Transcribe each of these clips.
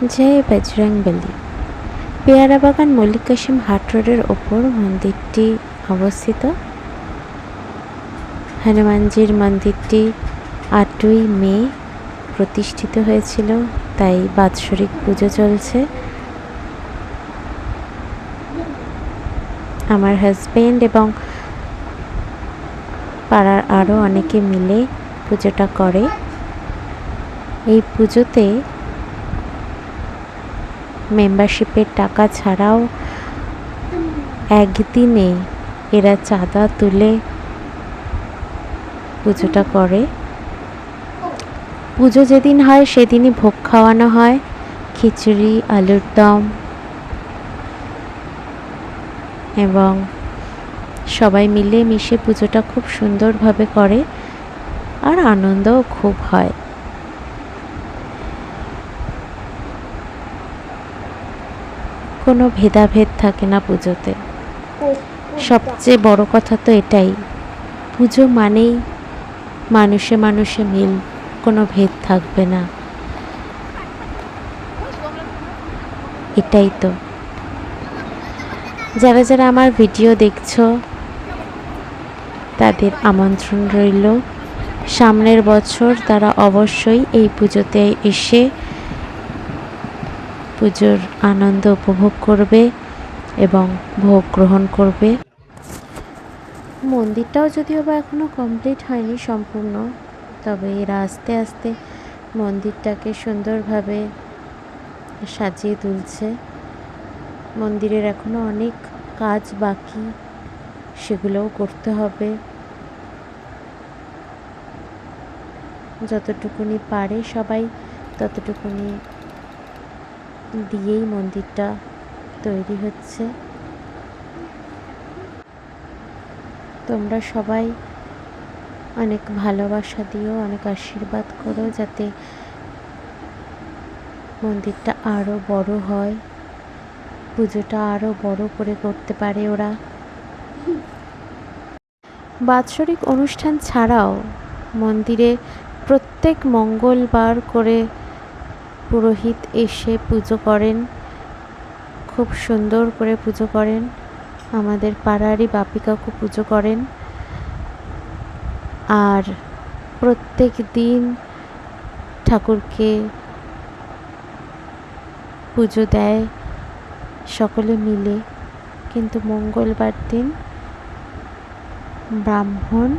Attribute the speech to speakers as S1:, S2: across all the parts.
S1: জয় বজরংবলী। পেয়ারা বাগান মল্লিক কাশিম হাট রোডের ওপর মন্দিরটি অবস্থিত। হনুমানজির মন্দিরটি 8ই মে প্রতিষ্ঠিত হয়েছিল, তাই বাৎসরিক পুজো চলছে। আমার হাজবেন্ড এবং পাড়ার আরও অনেকে মিলে পুজোটা করে। এই পুজোতে মেম্বারশিপের টাকা ছাড়াও একদিনে এরা চাঁদা তুলে পুজোটা করে। পুজো যেদিন হয় সেদিনই ভোগ খাওয়ানো হয়, খিচুড়ি, আলুর দম, এবং সবাই মিলে মিশে পুজোটা খুব সুন্দরভাবে করে আর আনন্দও খুব হয়। কোনো ভেদাভেদ থাকে না পুজোতে। সবচেয়ে বড় কথা তো এটাই, পুজো মানেই মানুষে মানুষে মিল, কোনো ভেদ থাকবে না। এটাই তো। যারা যারা আমার ভিডিও দেখছো তাদের আমন্ত্রণ রইল, সামনের বছর তারা অবশ্যই এই পুজোতে এসে পুজোর আনন্দ উপভোগ করবে এবং ভোগ গ্রহণ করবে। মন্দিরটাও যদিও বা এখনও কমপ্লিট হয়নি সম্পূর্ণ, তবে এরা আস্তে আস্তে মন্দিরটাকে সুন্দরভাবে সাজিয়ে তুলছে। মন্দিরের এখনও অনেক কাজ বাকি, সেগুলোও করতে হবে। যতটুকুনি পারে সবাই ততটুকুনি দিয়েই মন্দিরটা তৈরি হচ্ছে। তোমরা সবাই অনেক ভালোবাসা দিও, অনেক আশীর্বাদ করো যাতে মন্দিরটা আরও বড় হয়, পুজোটা আরও বড় করে করতে পারে ওরা। বাৎসরিক অনুষ্ঠান ছাড়াও মন্দিরে প্রত্যেক মঙ্গলবার করে পুরোহিত এসে পুজো করেন, খুব সুন্দর করে পুজো করেন। আমাদের পাড়ারই বাপি কাকু পুজো করেন, আর প্রত্যেক দিন ঠাকুরকে পুজো দেয় সকলে মিলে, কিন্তু মঙ্গলবার দিন ব্রাহ্মণ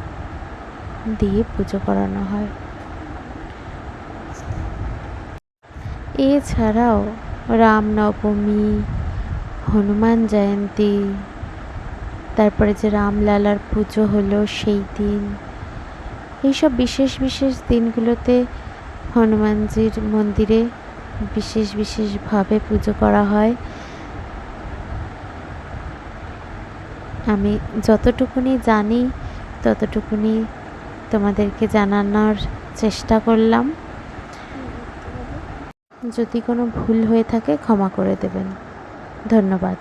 S1: দিয়ে পুজো করানো হয়। এছাড়াও রামনবমী, হনুমান জয়ন্তী, তারপরে যে রামলালার পুজো হলো সেই দিন, এইসব বিশেষ বিশেষ দিনগুলোতে হনুমানজির মন্দিরে বিশেষ বিশেষভাবে পুজো করা হয়। আমি যতটুকুনি জানি ততটুকুনি তোমাদেরকে জানানোর চেষ্টা করলাম। যদি কোনো ভুল হয়ে থাকে ক্ষমা করে দেবেন। ধন্যবাদ।